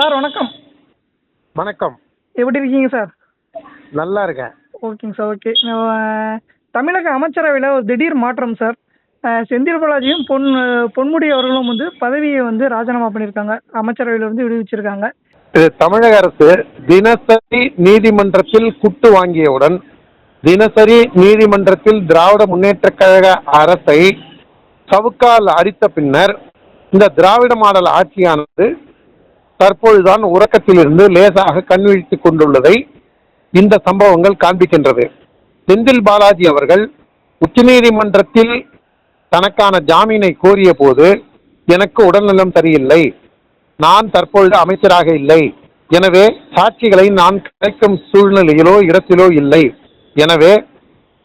Sir வணக்கம். வணக்கம். எப்படி இருக்கீங்க சார்? நல்லா இருக்கேன். ஓகேங்க சார். ஓகே. தமிழக அமைச்சரவையில் ஒரு திடீர் மாற்றம் சார். செந்தில் பாலாஜியும் பொன்முடி அவர்களும் வந்து பதவியை வந்து ராஜினாமா பண்ணியிருக்காங்க. அமைச்சரவையிலிருந்து விடுவிச்சிருக்காங்க. இது தமிழக அரசு தினசரி நீதிமன்றத்தில் குட்டு வாங்கியவுடன் தினசரி நீதிமன்றத்தில் திராவிட முன்னேற்றக் கழக அரசை சவுக்கால் அடித்த பின்னர் இந்த திராவிட மாடல் ஆட்சியானது தற்பொழுதுதான் உறக்கத்திலிருந்து லேசாக கண்விழித்துக் கொண்டுள்ளதை இந்த சம்பவங்கள் காண்பிக்கின்றது. செந்தில் பாலாஜி அவர்கள் உச்சநீதிமன்றத்தில் தனக்கான ஜாமீனை கோரிய போது எனக்கு உடல்நலம் சரியில்லை, நான் தற்பொழுது அமைச்சராக இல்லை, எனவே சாட்சிகளை நான் கிடைக்கும் சூழ்நிலையிலோ இடத்திலோ இல்லை, எனவே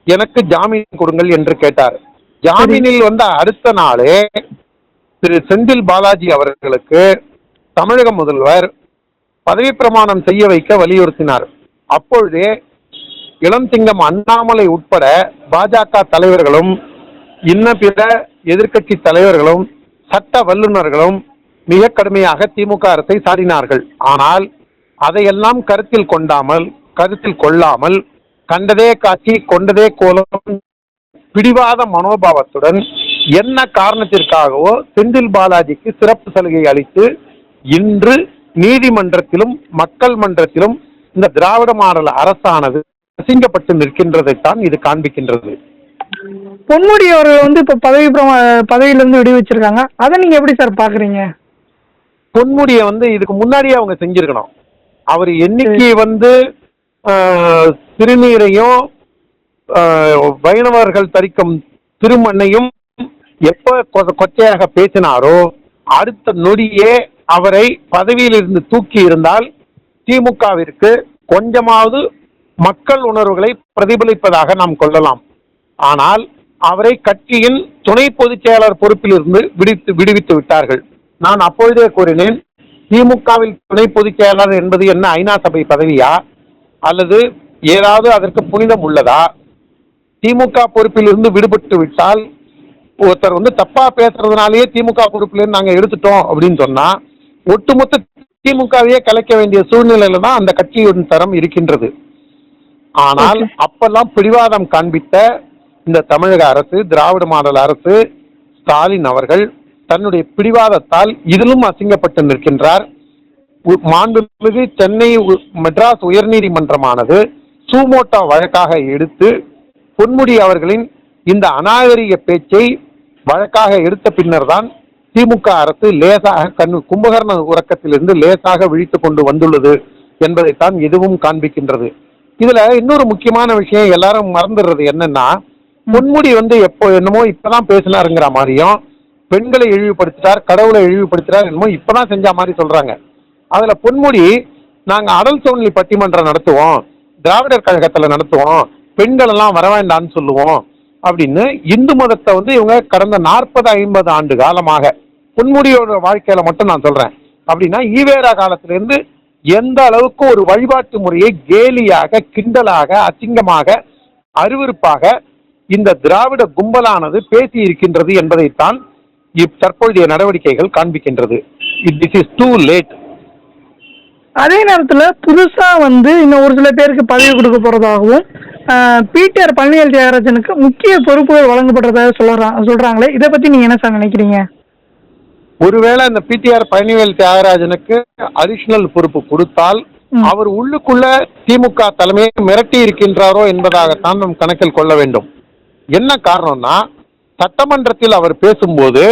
எனக்கு ஜாமீன் கொடுங்கள் என்று கேட்டார். ஜாமீனில் வந்த அடுத்த நாளே திரு செந்தில் பாலாஜி அவர்களுக்கு தமிழக முதல்வர் பதவி பிரமாணம் செய்ய வைக்க வலியுறுத்தினார். அப்பொழுதே இளந்திங்கம் அண்ணாமலை உட்பட பாஜக தலைவர்களும் இன்ன பிற எதிர்க்கட்சி தலைவர்களும் சட்ட வல்லுநர்களும் மிக கடுமையாக திமுக அரசை சாடினார்கள். ஆனால் அதையெல்லாம் கருத்தில் கொள்ளாமல் கண்டதே காட்சி கொண்டதே கோலம் பிடிவாத மனோபாவத்துடன் என்ன காரணத்திற்காகவோ செந்தில் பாலாஜிக்கு சிறப்பு சலுகை அளித்து இன்று நீதிமன்றத்திலும் மக்கள் மன்றத்திலும் இந்த திராவிட மாடல் அரசானது அசிங்கப்பட்டு நிற்கின்றதைத்தான் இது காண்பிக்கின்றது. பொன்முடி அவர்கள் வந்து இப்போ பதவியிலிருந்து விடுவிச்சிருக்காங்க. அதை நீங்க எப்படி சார் பாக்குறீங்க? பொன்முடியை வந்து இதுக்கு முன்னாடியே அவங்க செஞ்சிருக்கணும். அவர் என்னைக்கு வந்து திருநீரையும் வைணவர்கள் தரிக்கும் திருமண்ணையும் எப்ப கொச்சையாக பேசினாரோ அடுத்த நொடியே அவரை பதவியிலிருந்து தூக்கி இருந்தால் திமுகவிற்கு கொஞ்சமாவது மக்கள் உணர்வுகளை பிரதிபலிப்பதாக நாம் கொள்ளலாம். ஆனால் அவரை கட்சியின் துணை பொதுச் செயலாளர் பொறுப்பிலிருந்து விடுவித்து விட்டார்கள். நான் அப்பொழுதே கூறினேன், திமுகவில் துணை பொதுச் செயலாளர் என்பது என்ன ஐநா சபை பதவியா அல்லது ஏதாவது அதற்கு புனிதம் உள்ளதா? திமுக பொறுப்பிலிருந்து விடுபட்டு விட்டால் ஒருத்தர் வந்து தப்பா பேசுறதுனாலேயே திமுக பொறுப்பிலிருந்து நாங்க எடுத்துட்டோம் அப்படின்னு சொன்னா ஒட்டுமொத்த திமுகவையே கலைக்க வேண்டிய சூழ்நிலையில தான் அந்த கட்சியின் தரம் இருக்கின்றது. ஆனால் அப்பெல்லாம் பிடிவாதம் காண்பித்த இந்த தமிழக அரசு, திராவிட மாடல் அரசு, ஸ்டாலின் அவர்கள் தன்னுடைய பிடிவாதத்தால் இதிலும் அசிங்கப்பட்டு நிற்கின்றார். மாண்புமிகு சென்னை மெட்ராஸ் உயர்நீதிமன்றமானது சூமோட்டோ வழக்காக எடுத்து பொன்முடி அவர்களின் இந்த அநாகரிக பேச்சை வழக்காக எடுத்த பின்னர் தான் திமுக அரசு லேசாக கும்பகர்ண உறக்கத்திலிருந்து லேசாக விழித்து கொண்டு வந்துள்ளது என்பதைத்தான் இதுவும் காண்பிக்கின்றது. இதுல இன்னொரு முக்கியமான விஷயம் எல்லாரும் மறந்துடுறது என்னன்னா, பொன்முடி வந்து என்னமோ இப்பதான் பேசினாருங்கிற மாதிரியும் பெண்களை இழிவுபடுத்திட்டார், கடவுளை இழிவுபடுத்திட்டார் என்னமோ இப்பதான் செஞ்ச மாதிரி சொல்றாங்க. அதுல பொன்முடி நாங்க அடல் சோன்லி பட்டிமன்றம் நடத்துவோம், திராவிடர் கழகத்துல நடத்துவோம், பெண்கள் எல்லாம் வர வேண்டான்னு சொல்லுவோம் அப்படின்னு இந்து மதத்தை வந்து இவங்க கடந்த 40-50 ஆண்டு காலமாக பொன்முடியோட வாழ்க்கையில மட்டும் நான் சொல்றேன் அப்படின்னா ஈவேரா காலத்திலிருந்து எந்த அளவுக்கு ஒரு வழிபாட்டு முறையை கேலியாக, கிண்டலாக, அசிங்கமாக, அருவருப்பாக இந்த திராவிட கும்பலானது பேசி இருக்கின்றது என்பதைத்தான் தற்போதைய நடவடிக்கைகள் காண்பிக்கின்றது. This is too late. அதே நேரத்துல புதுசா வந்து இன்னும் ஒரு சில பேருக்கு பதவி கொடுக்க போறதாகவும் பிடிஆர் பழனிவேல் தியாகராஜனுக்கு முக்கிய பொறுப்புகள் வழங்கப்படுறதாக சொல்றாங்களே, இதை பத்தி நீங்க என்ன சார் நினைக்கிறீங்க? ஒருவேளை இந்த பிடிஆர் பழனிவேல் தியாகராஜனுக்கு அடிஷனல் பொறுப்பு கொடுத்தால் அவர் உள்ளுக்குள்ள திமுக தலைமையை மிரட்டி இருக்கின்றாரோ என்பதாகத்தான் நம் கணக்கில் கொள்ள வேண்டும். என்ன காரணம்னா, சட்டமன்றத்தில் அவர் பேசும்போது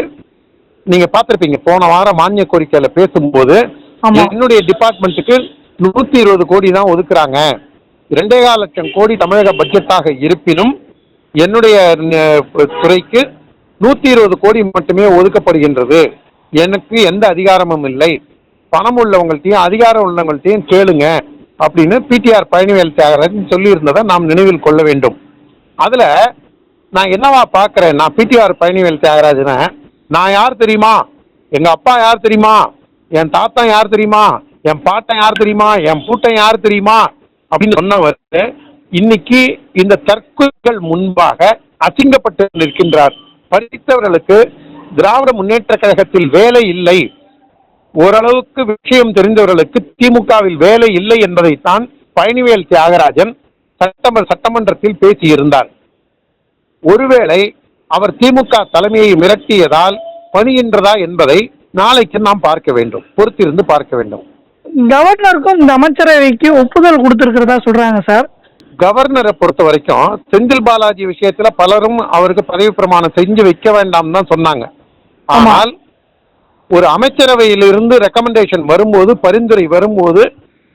நீங்க பார்த்திருப்பீங்க, போன வாரம் மானிய கோரிக்கையில பேசும்போது என்னுடைய டிபார்ட்மெண்ட்டுக்கு 120 கோடி தான் ஒதுக்குறாங்க, 2.25 லட்சம் கோடி தமிழக பட்ஜெட்டாக இருப்பினும் என்னுடைய துறைக்கு 120 கோடி மட்டுமே ஒதுக்கப்படுகின்றது, எனக்கு எந்த அதிகாரமும் இல்லை, பணம் உள்ளவங்கள்ட்டையும் அதிகாரம் உள்ளவங்கள்ட்டையும் கேளுங்க அப்படின்னு பிடிஆர் பழனிவேல் தியாகராஜன் சொல்லியிருந்ததை நாம் நினைவில் கொள்ள வேண்டும். அதுல நான் என்னவா பார்க்கிறேன், நான் பிடிஆர் பழனிவேல் தியாகராஜனை நான் யார் தெரியுமா, எங்க அப்பா யார் தெரியுமா, என் தாத்தா யார் தெரியுமா, என் பாட்டன் யார் தெரியுமா, என் பூட்டன் யார் தெரியுமா அப்படின்னு சொன்னவர் இன்னைக்கு இந்த தற்கொலைகள் முன்பாக அசிங்கப்பட்டு நிற்கின்றார். படித்தவர்களுக்கு திராவிட முன்னேற்ற கழகத்தில் வேலை இல்லை, ஓரளவுக்கு விஷயம் தெரிந்தவர்களுக்கு திமுகவில் வேலை இல்லை என்பதைத்தான் பழனிவேல் தியாகராஜன் சட்டமன்றத்தில் பேசியிருந்தார். ஒருவேளை அவர் திமுக தலைமையை மிரட்டியதால் பணிகின்றதா என்பதை நாளைக்கு நாம் பார்க்க வேண்டும், பொறுத்திருந்து பார்க்க வேண்டும். கவர்னருக்கும் இந்த அமைச்சரவைக்கு ஒப்புதல் கொடுத்திருக்கிறதா சொல்றாங்க சார். கவர்னரை பொறுத்த வரைக்கும் செந்தில் பாலாஜி விஷயத்துல பலரும் அவருக்கு பதவி பிரமாணம் செஞ்சு வைக்க வேண்டாம் தான் சொன்னாங்க. ஆனால் ஒரு அமைச்சரவையிலிருந்து ரெக்கமெண்டேஷன் வரும்போது, பரிந்துரை வரும்போது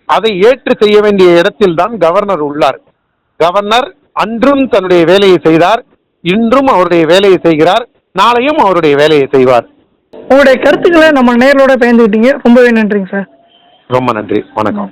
அதை ஏற்று செய்ய வேண்டிய இடத்தில் தான் கவர்னர் உள்ளார். கவர்னர் அன்றும் தன்னுடைய வேலையை செய்தார், இன்றும் அவருடைய வேலையை செய்கிறார், நாளையும் அவருடைய வேலையை செய்வார். உங்களுடைய கருத்துக்களை நம்ம நேரோட பயந்துக்கிட்டீங்க, ரொம்பவே நன்றிங்க சார். ரொம்ப நன்றி, வணக்கம்.